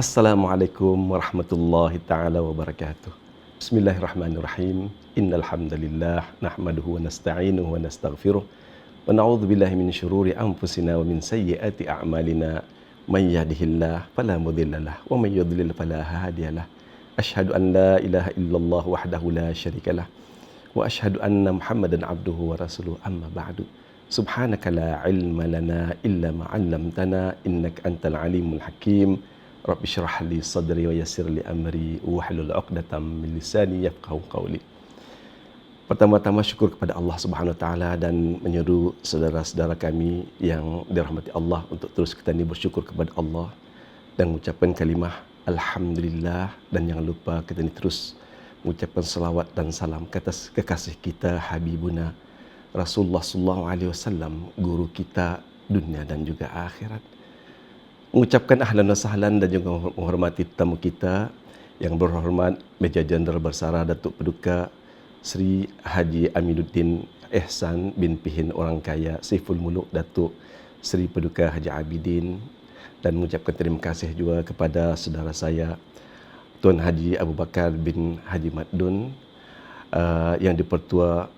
Assalamualaikum warahmatullahi taala wabarakatuh. Bismillahirrahmanirrahim. Innal hamdalillah nahmaduhu wa nasta'inuhu wa nastaghfiruh wa na'udzu billahi min syururi anfusina wa min sayyiati a'malina. May yahdihillahu fala mudhillalah wa may yudlil fala hadiyalah. Asyhadu an la ilaha illallah wahdahu la syarikalah wa asyhadu anna Muhammadan abduhu wa rasuluh, amma ba'du. Subhanaka la ilma lana illa ma 'allamtana innaka antal alimul hakim. Rabbi syrah li sadri wa yassir li amri wahlul 'uqdatam min lisani yafqahu qawli. Pertama-tama syukur kepada Allah Subhanahu wa taala dan menyeru saudara-saudara kami yang dirahmati Allah untuk terus kita ni bersyukur kepada Allah dan mengucapkan kalimah alhamdulillah, dan jangan lupa kita ni terus mengucapkan selawat dan salam ke atas kekasih kita Habibuna Rasulullah sallallahu alaihi wasallam, guru kita dunia dan juga akhirat. Mengucapkan ahlan wa sahlan dan juga menghormati tamu kita yang berhormat Meja Jeneral Bersara Datuk Paduka Sri Haji Aminuddin Ihsan bin Pihin Orang Kaya Saiful Muluk Datuk Sri Paduka Haji Abidin, dan mengucapkan terima kasih juga kepada saudara saya Tuan Haji Abu Bakar bin Haji Madun yang di-Pertua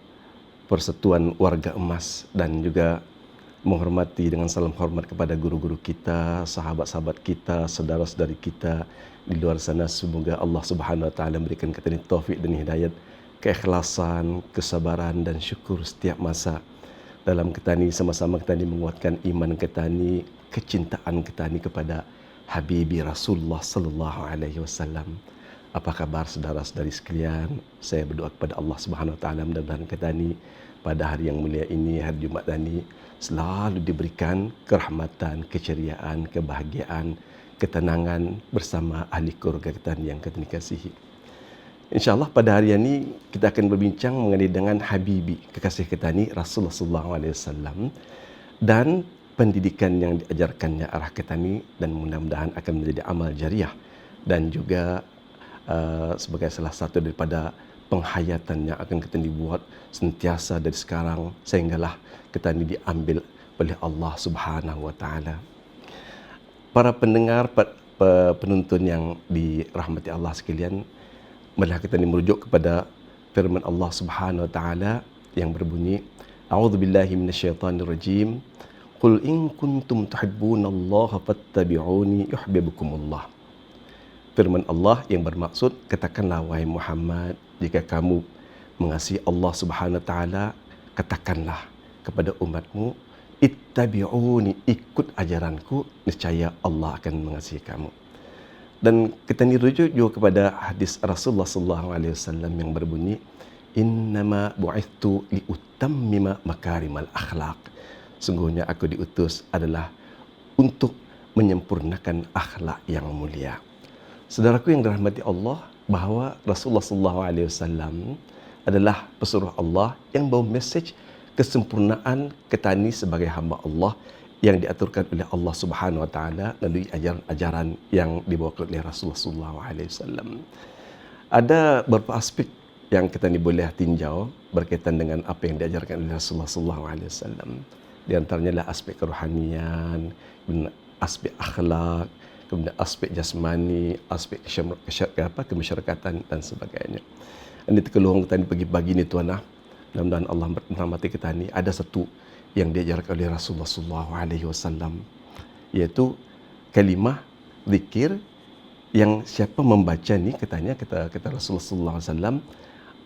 Persatuan Warga Emas, dan juga menghormati dengan salam hormat kepada guru-guru kita, sahabat-sahabat kita, saudara-saudari kita di luar sana. Semoga Allah Subhanahu wa taala memberikan kita ni taufik dan hidayat, keikhlasan, kesabaran dan syukur setiap masa dalam kita ni, sama-sama kita ni menguatkan iman kita ni, kecintaan kita ni kepada Habibi Rasulullah sallallahu alaihi wasallam. Apa khabar saudara-saudari sekalian? Saya berdoa kepada Allah Subhanahu wa taala mudah-mudahan kita ni pada hari yang mulia ini, hari Jumaat ini, selalu diberikan kerahmatan, keceriaan, kebahagiaan, ketenangan bersama ahli keluarga kita yang kita kasihi. InsyaAllah pada hari ini kita akan berbincang mengenai dengan Habibi, kekasih kita ni Rasulullah sallallahu alaihi wasallam, dan pendidikan yang diajarkannya arah kita ni, dan mudah-mudahan akan menjadi amal jariah dan juga sebagai salah satu daripada penghayatan yang akan kita dibuat sentiasa dari sekarang sehinggalah kita ini diambil oleh Allah Subhanahu wa taala. Para pendengar, penonton yang dirahmati Allah sekalian, marilah kita ini merujuk kepada firman Allah Subhanahu wa taala yang berbunyi, A'udzubillahi minasyaitonirrajim. Qul in kuntum tuhibbunallaha fattabi'uni yuhibbukumullah. Firman Allah yang bermaksud, katakanlah wahai Muhammad, jika kamu mengasihi Allah Subhanahu wa taala, katakanlah kepada umatmu, ittabi'uni, ikut ajaranku, niscaya Allah akan mengasihi kamu. Dan kita ni rujuk juga kepada hadis Rasulullah sallallahu alaihi wasallam yang berbunyi, innama bu'ithtu liutammima makarimal akhlak. Sungguhnya aku diutus adalah untuk menyempurnakan akhlak yang mulia. Saudaraku yang dirahmati Allah, bahawa Rasulullah sallallahu alaihi wasallam adalah pesuruh Allah yang bawa mesej kesempurnaan kita ni sebagai hamba Allah yang diaturkan oleh Allah Subhanahu wa taala melalui ajaran-ajaran yang dibawa oleh Rasulullah sallallahu alaihi wasallam. Ada beberapa aspek yang kita ni boleh tinjau berkaitan dengan apa yang diajarkan oleh Rasulullah sallallahu alaihi wasallam. Di antaranya adalah aspek kerohanian, aspek akhlak, kemudian aspek jasmani, aspek kemasyarakatan dan sebagainya. Ini terkeluar kita ni pagi-pagi ni tuan, mudah-mudahan Allah merahmati kita ni. Ada satu yang diajarkan oleh Rasulullah sallallahu alaihi wasallam, iaitu kalimah zikir yang siapa membaca ni, katanya kata Rasulullah sallallahu alaihi wasallam,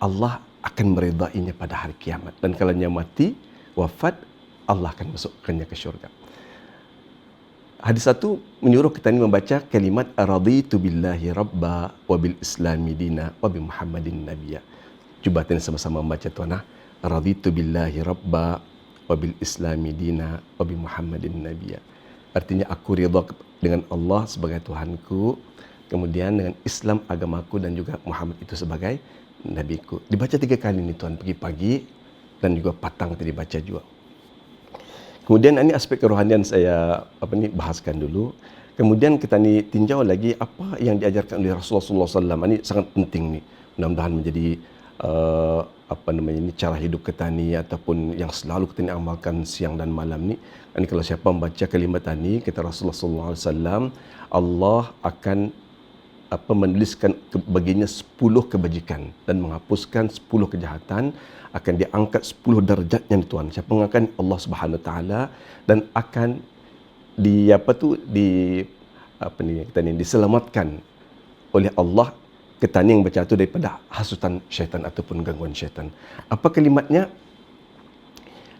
Allah akan meridainya pada hari kiamat, dan kalau dia mati wafat, Allah akan masukkannya ke syurga. Hadis satu menyuruh kita ni membaca kalimat raditu billahi rabba wa bil islami dina wa bi Muhammadin nabiyya. Cuba kita sama-sama membaca tuan. Raditu billahi rabba wa bil islami dina wa bi Muhammadin nabiyya. Artinya aku ridha dengan Allah sebagai Tuhanku, kemudian dengan Islam agamaku, dan juga Muhammad itu sebagai nabiku. Dibaca 3 kali ni tuan, pagi-pagi dan juga petang tadi dibaca juga. Kemudian ini aspek kerohanian saya bahaskan dulu. Kemudian kita ni tinjau lagi apa yang diajarkan oleh Rasulullah sallallahu alaihi wasallam. Ini sangat penting ni. Mudah-mudahan menjadi apa namanya ini, cara hidup kita ni ataupun yang selalu kita ni amalkan siang dan malam ni. Ini kalau siapa membaca kalimat tani, kata Rasulullah sallallahu alaihi wasallam, Allah akan menuliskan baginya 10 kebajikan dan menghapuskan 10 kejahatan, akan diangkat 10 darjatnya ni tuan. Siapa mengakan Allah Subhanahu Wa Taala, dan akan diselamatkan oleh Allah kita ni yang baca tu daripada hasutan syaitan ataupun gangguan syaitan. Apa kalimatnya?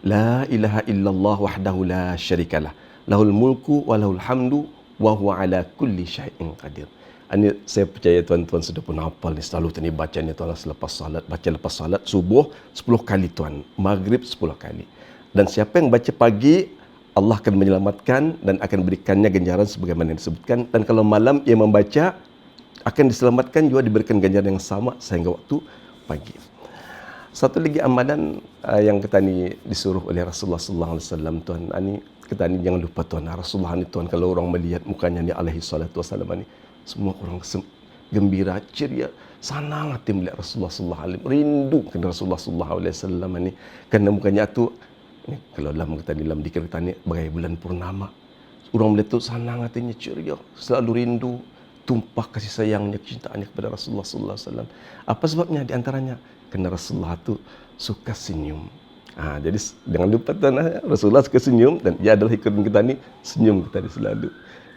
La ilaha illallah wahdahu la syarikalah, lahul mulku wa lahul hamdu wa huwa ala kulli syai'in qadir. Ini saya percaya tuan-tuan sudah pun hafal ni, selalu tadi baca ni tuan selepas salat, baca lepas salat subuh 10 kali tuan, maghrib 10 kali. Dan siapa yang baca pagi, Allah akan menyelamatkan dan akan berikannya ganjaran sebagaimana yang disebutkan. Dan kalau malam ia membaca, akan diselamatkan juga, diberikan ganjaran yang sama sehingga waktu pagi. Satu lagi amalan yang kita ni disuruh oleh Rasulullah sallallahu alaihi wasallam tuan, ani kita ni jangan lupa tuan, Rasulullah ni tuan kalau orang melihat mukanya ni alaihi salatu wasallam ni, semua orang gembira, ceria, senang hati melihat Rasulullah sallallahu alaihi wasallam, rindu kepada Rasulullah sallallahu alaihi wasallam ni, kerana mukanya tu ni, kalau dalam kita ni dalam dikir kita ni bagai bulan purnama. Orang melihat tu senang hatinya, ceria, selalu rindu, tumpah kasih sayangnya, kecintaannya kepada Rasulullah sallallahu alaihi wasallam. Apa sebabnya? Di antaranya kerana Rasulullah tu suka senyum. Jadi jangan lupa tuan, Rasulullah suka senyum dan ia adalah ikut kita ni, senyum kita ni selalu.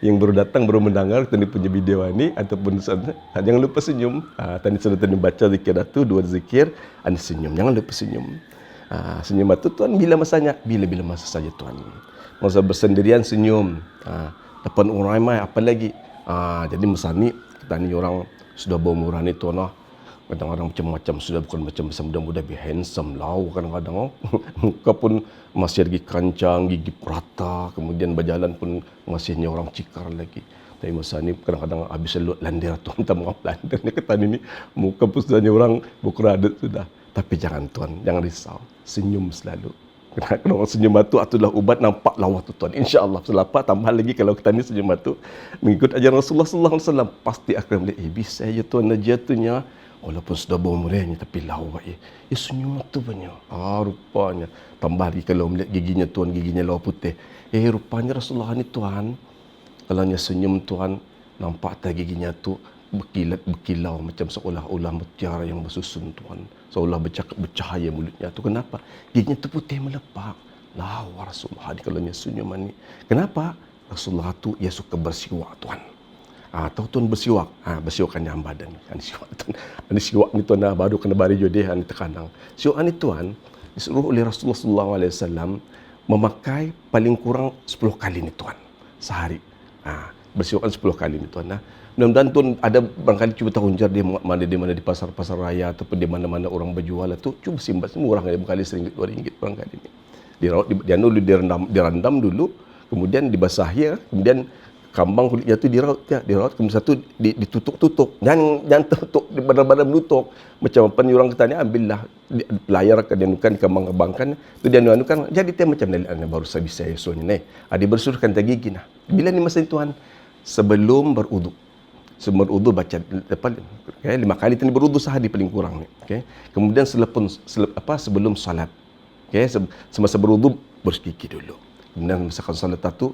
Yang baru datang, baru mendengar kita ni punya video ni ataupun jangan lupa senyum. Tadi sudah baca zikir tu, 2 zikir, anda senyum. Jangan lupa senyum. Senyum itu tuan bila masanya? Bila-bila masa saja tuan. Masa bersendirian senyum. Depan orang ramai apa lagi? Jadi masa ni kita ni orang sudah berumuran ni tuan, kadang-kadang macam-macam, sudah bukan macam masa muda-muda, lebih handsome lah kadang-kadang. Muka pun masih lagi kancang, gigi rata, kemudian berjalan pun masihnya orang cikar lagi. Tapi masa ni kadang-kadang habis selut landir tuan, tak maaf landir ni ketan ini, muka pun sudahnya orang berkeradat sudah. Tapi jangan tuan, jangan risau, senyum selalu. Kalau orang senyum batu itulah ubat, nampak lawa tu tuan. InsyaAllah selepas tambah lagi kalau kita ni senyum batu mengikut ajaran Rasulullah sallallahu alaihi wasallam, pasti akan melihat bisa je tuan jatuhnya. Walaupun sudah berumurnya tapi lawa senyum tu banyak. Rupanya tambah lagi kalau melihat giginya tuan, giginya lawa putih. Rupanya Rasulullah ni tuan, kalau nya senyum tuan, nampak tak giginya tu berkilat berkilau macam seolah-olah mutiara yang bersusun tuan. Seolah bercakap bercahaya mulutnya tu. Kenapa? Giginya tu putih melepak. Lawa Rasulullah ni kalau nya senyuman ni. Kenapa? Rasulullah tu ia suka bersiwak tuan. Tahu tuan bersiwak, bersiwakkan yang badan. Siwak tuan, siwak ni tuan baru kena bari jodeh terkadang. Siwak ni tuan disuruh oleh Rasulullah sallallahu alaihi wasallam memakai paling kurang 10 kali ni tuan sehari. Bersiwak 10 kali ni tuan. Mudah-mudahan tuan ada barangkali cuba tahu jar di mana di pasar-pasar raya ataupun di mana-mana orang berjual tu, cuba simbat semua orang ada berkali RM1 RM2 barangkali ni. Direndam dulu, kemudian dibasahi, kemudian kambang kulitnya tu diraut, kemudian satu ditutup-tutup. Jangan tutup di badan-badan menutup. Macam apa ni orang kata ni, ambillah layar dianukan kambang-kambangkan, tu dianukan jadi dia macam ni baru saya bisa esoknya ni. Dia bersuruhkan gigi nah. Bila ni masa tuan sebelum berudu. Sebelum berudu baca depan 5 kali tadi berudu sehari paling kurang ni. Kemudian sebelum salat. Semasa berudu bergigi dulu. Kemudian misalkan salat tu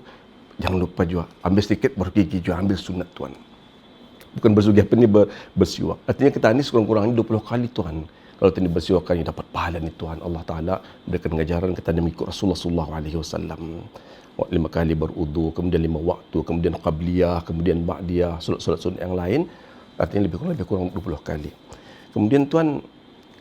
jangan lupa juga ambil sedikit baru gigi juga, ambil sunat tuan. Bukan bersugi apa ni bersiwak. Artinya kita ni sekurang-kurangnya 20 kali tuan. Kalau tadi bersiwak kan dapat pahala ni tuan. Allah Taala berikan ngajaran kita mengikut Rasulullah sallallahu alaihi wasallam. 5 kali berudu, kemudian 5 waktu, kemudian qabliyah, kemudian ba'diyah, solat-solat sunat yang lain. Artinya lebih kurang 20 kali. Kemudian tuan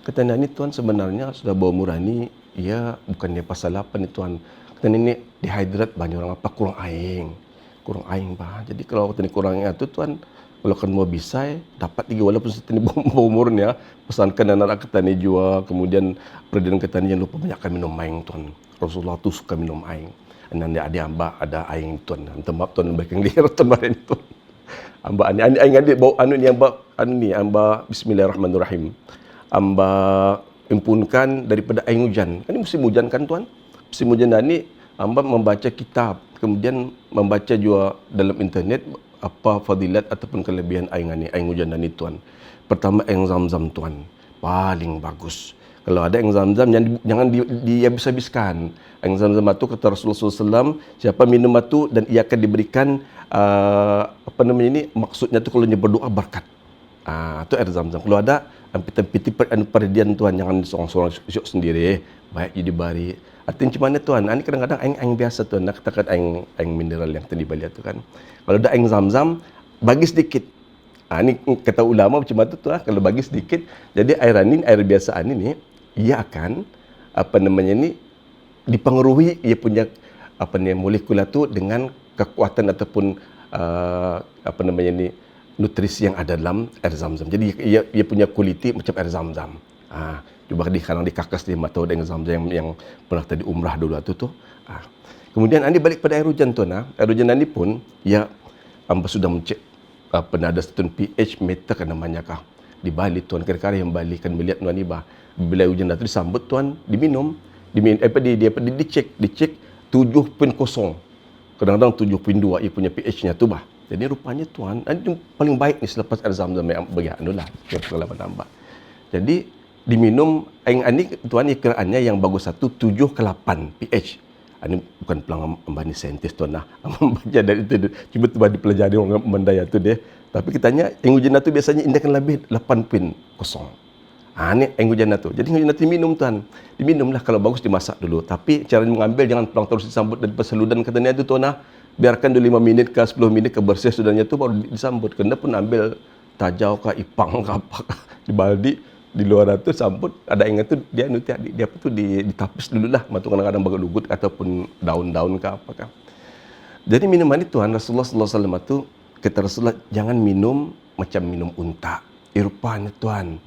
katanya ni tuan sebenarnya sudah berumur ni, ia bukannya pasal apa ni tuan. Kita ni dehydrat banyak orang apa kurang aing bah. Jadi kalau kita ni kurangnya tu tuan, kalau kan mau bisa dapat lagi walaupun kita ni berumurnya, pesankan anak kita ni juga, kemudian presiden kita ni jangan lupa banyakkan minum aing tuan. Rasulullah tu suka minum aing. Nanti ada aing tuan. Minta maaf tuan baik yang lihat tuan kemarin tuan. Amba ani aing adik bau anu ni amba bismillahirrahmanirrahim. Amba impunkan daripada aing hujan. Ini musim hujan kan tuan? Musim hujan ni amba membaca kitab, kemudian membaca juga dalam internet apa fadilat ataupun kelebihan aing hujan ni tuan. Pertama aing zam-zam tuan. paling bagus. Kalau ada air zam-zam jangan dihabis-habiskan. Air zam-zam itu kata Rasulullah SAW, siapa minum itu dan ia akan diberikan maksudnya tu kalau dia berdoa berkat. Itu air zam-zam. Kalau ada piti perdian Tuhan, jangan seorang-seorang syuk sendiri, baik jadi bari. Artinya macam mana Tuhan? Ini kadang-kadang air biasa Tuhan, nak katakan air mineral yang tadi balik tu kan. Kalau ada air zam-zam, bagi sedikit. Ini kata ulama macam tu Tuhan, kalau bagi sedikit, jadi air biasaan ini, ia akan dipengaruhi ia punya molekula tu dengan kekuatan ataupun nutrisi yang ada dalam air zam-zam. Jadi ia punya kualiti macam air zam-zam. Cuba sekarang dikakas di mata air zam-zam yang pernah tadi umrah dulu tu. Kemudian anda balik pada air hujan tu. Air hujan ini pun ia hamba sudah mencek pernah ada satu pH meter kan namanya kah di Bali tuan, kira-kira yang Bali kan melihat tuan ni bila hujan itu disambut tuan, dicek 7.0, kadang-kadang 7.2 ia punya pH-nya tu bah. Jadi rupanya tuan, ini paling baik ni selepas air zam-zam yang bagi anulah yang pengalaman nambah. Jadi diminum air ini tuan, ikiraannya yang bagus 7 ke 8 pH. Ini bukan pelang ambani saintis tuan lah. Membaca dari itu, cuba tu dipelajari orang Mandaya tu dia. Tapi kitanya air hujan tu biasanya indahkan lebih 8.0. Ini air hujan tu. Jadi air hujan tu diminum tuan. Diminumlah, kalau bagus dimasak dulu. Tapi cara mengambil jangan pelang terus disambut dan perseludan katanya tu tuan lah. Biarkan dulu 5 minit ke 10 minit ke bersih sudahnya tu baru disambut. Kena pun ambil tajau ke ipang ke apa di baldi. Di luar itu sambut, ada ingat tu dia ditapis dululah, matu kadang-kadang bagai lugut ataupun daun-daun ke apa kan. Jadi minuman itu Tuhan Rasulullah sallallahu alaihi wasallam itu kata Rasulullah jangan minum macam minum unta. Rupanya Tuhan,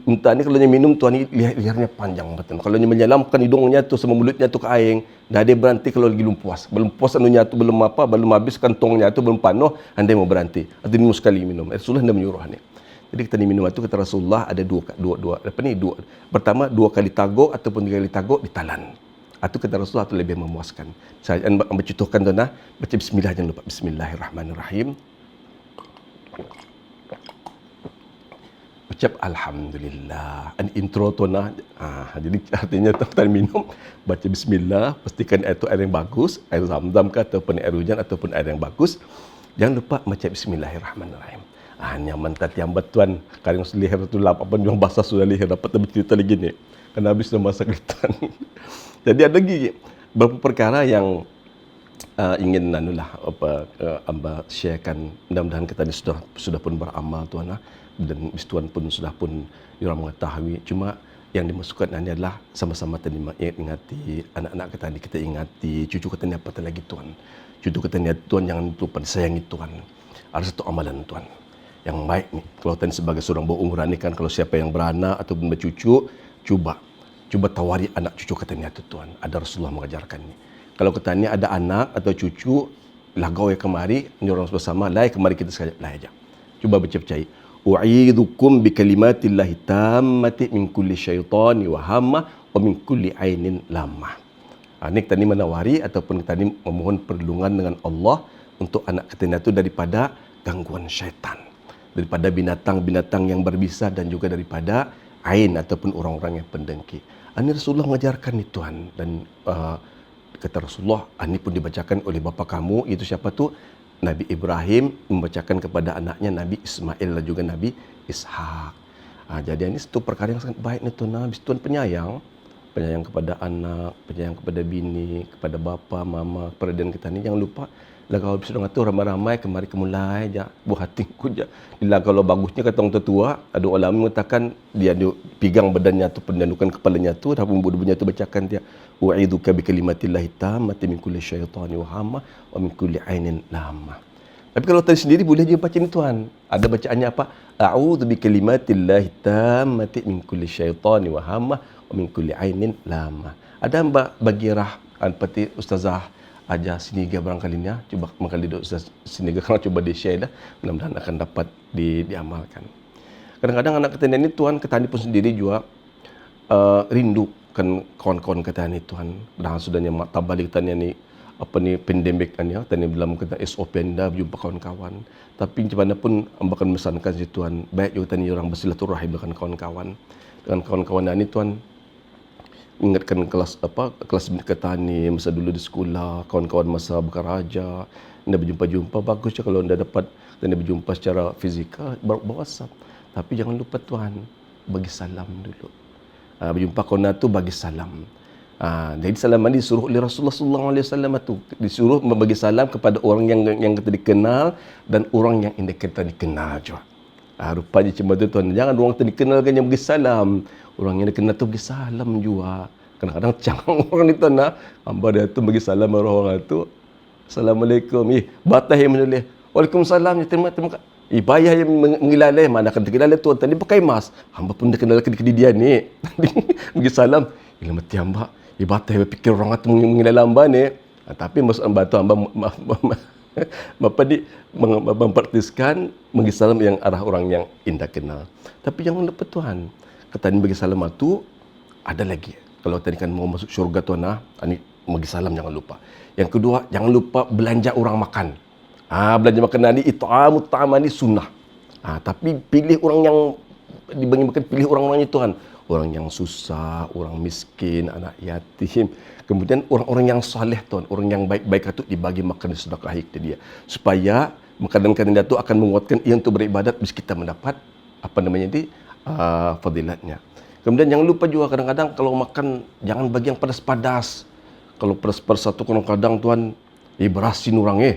unta ni kalau dia minum Tuhan liarnya panjang betul. Kalau dia menyelamkan hidungnya tu sama mulutnya tu ke air, dah dia berhenti kalau lagi belum puas anunya tu belum habis kantongnya tu belum penuh, andai mau berhenti. Atau minum sekali minum. Rasulullah hendak menyuruh ni. Jadi kita minum itu kata Rasulullah ada dua. Pertama 2 kali taguk ataupun 3 kali taguk ditalan. Itu kata Rasulullah itu lebih memuaskan. Saya mencontohkan tu baca bismillah, jangan lupa bismillahirrahmanirrahim. Ucap alhamdulillah. Intro tu jadi artinya tuan minum baca bismillah, pastikan itu air yang bagus, air zam-zam ke ataupun air hujan ataupun air yang bagus. Jangan lupa baca bismillahirrahmanirrahim. Nyaman tadi yang betuan kadang selihir tu lap apa yang basah sudah lihir dapat bercerita lagi ni kan habis dah masak litan. Jadi ada lagi beberapa perkara yang ingin amba sharekan. Mudah-mudahan kita ni sudah pun beramal tuan dan tuan pun sudah pun diorang mengetahui. Cuma yang dimasukkan ini adalah sama-sama tadi ingati anak-anak kita ni, kita ingati cucu kita ni apa lagi tuan. Cucu kita ni tuan jangan lupa sayangi tuan. Ada satu amalan tuan yang baik ni. Kalau tadi sebagai seorang berumuran ni kan, kalau siapa yang beranak ataupun bercucu, cuba tawari anak cucu katanya tu tuan. Ada Rasulullah mengajarkan ni. Kalau katanya ada anak atau cucu, lagau ya kemari, ni orang bersama, lai kemari kita sekali, lai aja. Cuba percaya. U'idzukum bi kalimatillahi tammati min kulli syaitani wa hamma wa min kulli ainin lamah. Ini kita ni menawari ataupun kita ni memohon perlindungan dengan Allah untuk anak kita itu daripada gangguan syaitan, daripada binatang-binatang yang berbisa dan juga daripada ain ataupun orang-orang yang pendengki. Ini Rasulullah mengajarkan ni tuan, dan kata Rasulullah ini pun dibacakan oleh bapa kamu, itu siapa tu? Nabi Ibrahim membacakan kepada anaknya Nabi Ismail dan juga Nabi Ishak. Jadi ini satu perkara yang sangat baik ni tuan. Habis tuan penyayang kepada anak, penyayang kepada bini, kepada bapa, mama, kepada dan kita ni jangan lupa. Kalau sudah ngatur ramai-ramai kemari kemulai je buah hatiku je. Kalau bagusnya kata orang tua, ada ulama mengatakan dia pegang badannya tu, pendandukan kepalanya tu, dah bubunya tu bacakan dia wa'idzuka bi kalimatillahi tammati min kulli syaitani wa hamma wa min kulli ainin lamah. Tapi kalau tadi sendiri boleh je baca ni tuan. Ada bacaannya apa? A'udzu bi kalimatillahi tammati min kulli syaitani wa hamma wa min kulli ainin lamah. Ada bagi pati ustazah ajar Siniga barangkali ni, cuba mengkali Ustaz Siniga kalau coba di share dah, mudah-mudahan akan dapat diamalkan. Kadang-kadang anak kita ni tuan, kita ni pun sendiri juga rindu kan kawan-kawan kita ni tuan. Dah sudahnya mak tabalik kita ni apa ni pandemik kan ya, tadi dalam kena SOP anda berjumpa kawan-kawan. Tapi macam mana pun amba akan memesankan si tuan, baik juga tadi orang bersilaturahim dengan kawan-kawan. Dengan kawan-kawan ni tuan, ingatkan kelas ketani masa dulu di sekolah, kawan-kawan masa berkaraja, anda berjumpa-jumpa, bagus je kalau anda dapat anda berjumpa secara fizikal, berwhatsapp. Tapi jangan lupa tuan, bagi salam dulu. Berjumpa kawan tu bagi salam. Jadi salam ni disuruh oleh Rasulullah sallallahu alaihi wasallam tu, disuruh membagi salam kepada orang yang kita dikenal dan orang yang tidak kita dikenal juga. Rupanya cuma tu tuan, jangan orang yang dikenal kan yang bagi salam. Orang yang dikenal tu bagi salam juga. Kadang-kadang cang orang ni tuan, hamba dia tu bagi salam orang tu. Assalamualaikum. Batah yang menulis. Waalaikumsalam. Terima kasih. Bayar yang mengilalai, mana akan terkenal tuan tadi pakai mas. Hamba pun dah kenal ke dia ni. Bagi salam. Ila mati hamba. Batah yang fikir orang tu mengilalai hamba ni. Tapi maksud hamba tu hamba Bapa ni mempraktiskan bagi salam yang arah orang yang indah kenal. Tapi jangan lupa tuan, kata ni bagi salam tu ada lagi. Kalau tadi kan mau masuk syurga tuan, ni bagi salam jangan lupa. Yang kedua, jangan lupa belanja orang makan. Belanja makanan ni it'amut ta'am ni sunnah. Tapi pilih orang yang dibagi makan, pilih orang-orang itu tuan. Orang yang susah, orang miskin, anak yatim. Kemudian orang-orang yang soleh tuan, orang yang baik-baik itu dibagi makan sedekahi ke dia. Supaya makanan-makanan dia itu akan menguatkan ia untuk beribadat bis kita mendapat fadilatnya. Kemudian jangan lupa juga kadang-kadang kalau makan jangan bagi yang pedas-pedas. Kalau pedas-pedas satu kadang-kadang tuan, berasin orang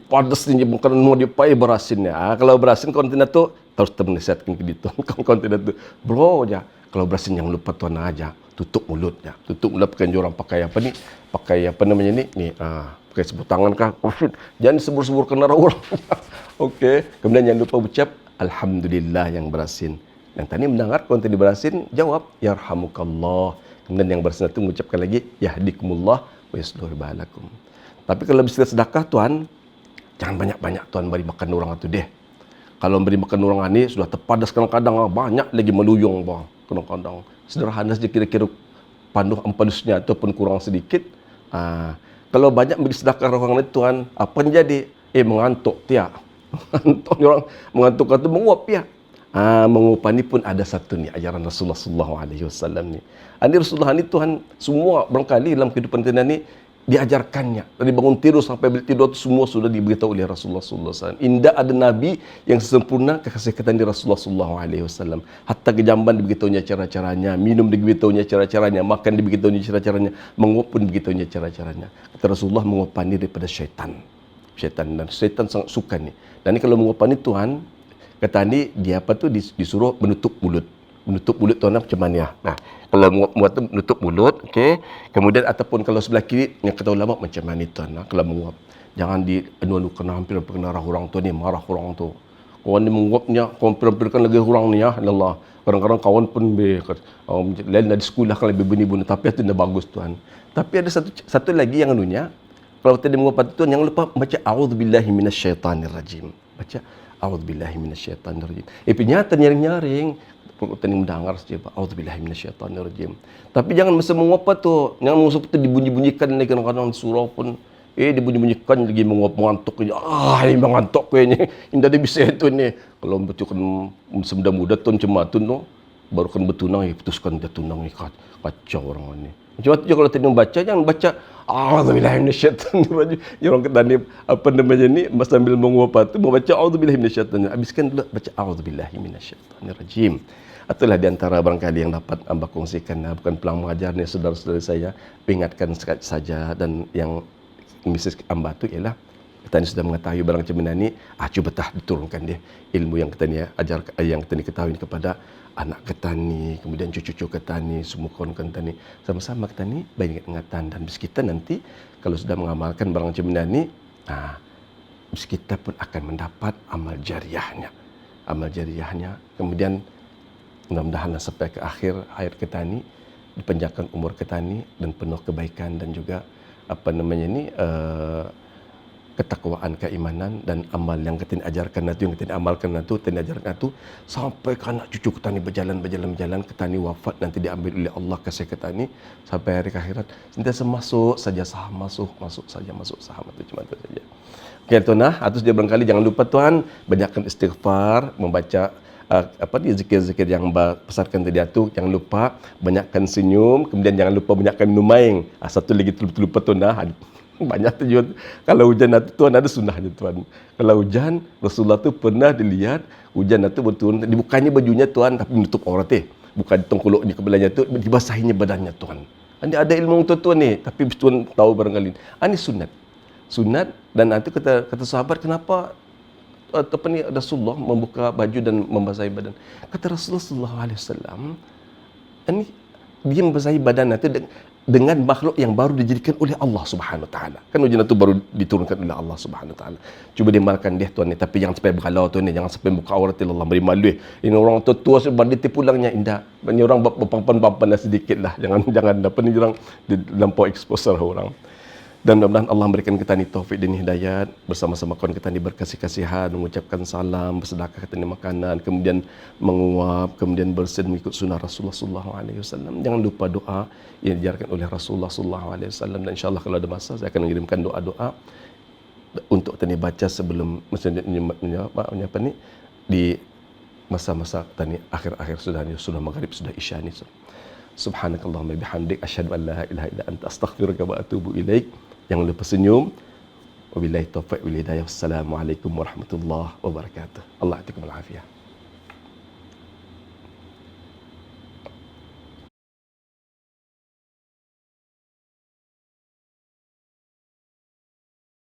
padas ni bukan nur dia pai berasinnya. Kalau berasin konten itu terus menasihatkan ke dia tuan. Konten itu bro aja. Kalau berasin jangan lupa tuan aja, tutup mulutnya. Tutup mulut bukan orang pakai apa ni? Pakai apa namanya ni? Pakai sebut tangan kah? Jangan sebur-sebur kena orang. Okey. Kemudian jangan lupa ucap alhamdulillah yang berasin. Yang tadi mendengar konten di berasin jawab yarhamukallah. Kemudian yang berasin itu mengucapkan lagi yahdikumullah wa yuslih balakum. Tapi kalau bisa sedekah tuan, jangan banyak-banyak tuan beri makan orang itu deh. Kalau beri makan orang ini sudah terpadas kadang-kadang banyak lagi meluyung bang. Kadang-kadang sederhana saja kira-kira padusnya ataupun kurang sedikit. Kalau banyak beri sedekah orang itu tuan, apa yang jadi? Mengantuk tiap. Orang mengantuk itu menguap ya. Menguap ni pun ada satu ni ajaran Rasulullah sallallahu alaihi wasallam ni. Rasulullah ni Tuhan semua barangkali dalam kehidupan kita ni diajarkannya. Dari bangun tidur sampai tidur itu semua sudah diberitahu oleh Rasulullah sallallahu alaihi wasallam. Indah ada nabi yang sempurna kekasihkan di Rasulullah sallallahu alaihi wasallam. Hatta kejamban diberitahunya cara-caranya, minum diberitahunya cara-caranya, makan diberitahunya cara-caranya, menguap pun diberitahunya cara-caranya. Kata Rasulullah menguapkan diri daripada syaitan. Dan syaitan sangat suka ni. Dan ni kalau menguapkan ni Tuhan, kata ni dia apa tu disuruh menutup mulut. Menutup mulut tuan macam mana? Kalau menguap tu menutup mulut, okey. Kemudian ataupun kalau sebelah kiri yang kata ulama macam mana tuan kalau menguap. Jangan di anu kena hampir kena orang tu ni, marah orang tu. Kawan ni menguapnya, hampir-hampirkan lagi orang ni ya Allah. Kadang-kadang kawan pun lain di sekolah kan lebih bunyi-bunyi tapi itu dah bagus tuan. Tapi ada satu lagi yang anunya, kalau tadi menguap tu tuan jangan lupa baca a'udzubillahi minasyaitanirrajim. Baca a'udzubillahi minasyaitanirrajim. Ternyata nyaring-nyaring tadi mendengar saja a'udzubillahi minasyaitanirrajim. Tapi jangan mesti menguap tu. Jangan menguap tu dibunyi-bunyikan lagi kadang-kadang di surau pun dibunyi-bunyikan lagi mengantuk aja. Ini mengantuk kayaknya. Indah dia bisa itu ni. Kalau betul kan muda-muda tu macam tu no. Baru kan bertunang putuskan dia tunang ni kacau orang ni. Macam tu kalau tadi membaca jangan baca a'udzubillahi minasyaitanirrajim. Orang kata ni apa namanya ni sambil menguap tu membaca a'udzubillahi minasyaitanirrajim. Habiskan dulu baca a'udzubillahi minasyaitanirrajim. Itulah di antara barangkali yang dapat amba kongsikan. Bukan pelang mengajar ni saudara-saudara saya. Ingatkan saja dan yang misis amba tu ialah kita ni sudah mengetahui barang macam ni, cuba diturunkan dia ilmu yang kita ni ajar, yang kita ni ketahui kepada anak kita ni, kemudian cucu-cucu kita ni, semua kawan kita ni, sama-sama kita ni banyak ingatan dan bis kita nanti kalau sudah mengamalkan barang macam ni, bis kita pun akan mendapat amal jariahnya, kemudian mudah-mudahan sampai ke akhir hayat kita ni dipanjangkan umur kita ni dan penuh kebaikan dan juga apa namanya ni ketakwaan, keimanan dan amal yang kita ajarkan itu, yang kita amalkan itu, kita ajarkan itu sampai ke anak cucu kita ni berjalan, kita ni wafat nanti diambil oleh Allah kasih kita ni sampai hari akhirat. Sentiasa masuk saja saham, masuk saham itu cuma itu saja. Okey tuan atus dia barangkali jangan lupa tuan banyakkan istighfar, membaca zikir-zikir yang besarkan tadi tu, jangan lupa banyakkan senyum, kemudian jangan lupa banyakkan numaing. Satu lagi lupa tuan banyak tu juga. Kalau hujan itu tuan ada sunnahnya tuan. Kalau hujan Rasulullah tu pernah dilihat hujan itu betul dibukanya bajunya tuan tapi menutup aurat bukan tengkuluknya kebelahnya tu dibasahinya badannya tuan. Ini ada ilmu untuk tuan ni tapi tuan tahu barangkali. Ini sunat dan nanti kata sahabat kenapa Rasulullah membuka baju dan membasahi badan. Kata Rasulullah sallallahu alaihi wasallam, ini dia membasahi badan nanti dengan makhluk yang baru dijadikan oleh Allah Subhanahu Wa Taala. Kan hujan itu baru diturunkan oleh Allah Subhanahu Wa Taala. Cuba dimalkan dia tuan ni, tapi jangan sampai berhalau tuan ni, jangan sampai buka aurat Allah beri malu. Ini orang tua sebab dia pulangnya indah. Banyak orang berpampan-pampan sedikit lah. Jangan apa ni orang lampau expose orang. Dan mudah-mudahan Allah memberikan kita ni taufik dan hidayat bersama-sama kawan kita ni berkasih-kasihan, mengucapkan salam, bersedekah kita ni makanan, kemudian menguap, kemudian bersin mengikut sunnah Rasulullah sallallahu alaihi wasallam. Jangan lupa doa yang diajarkan oleh Rasulullah sallallahu alaihi wasallam dan insyaallah kalau ada masa saya akan mengirimkan doa-doa untuk kita ni baca sebelum apa ni di masa-masa kita ni akhir-akhir sudah maghrib sudah isya ni. Subhanakallahumma bihamdik asyhadu an la ilaha illa anta astaghfiruka wa atubu ilaik. Jangan lupa senyum. Wabillahi taufiq wal hidayah. Wassalamualaikum warahmatullahi wabarakatuh. Allah yatikum al-afiyah.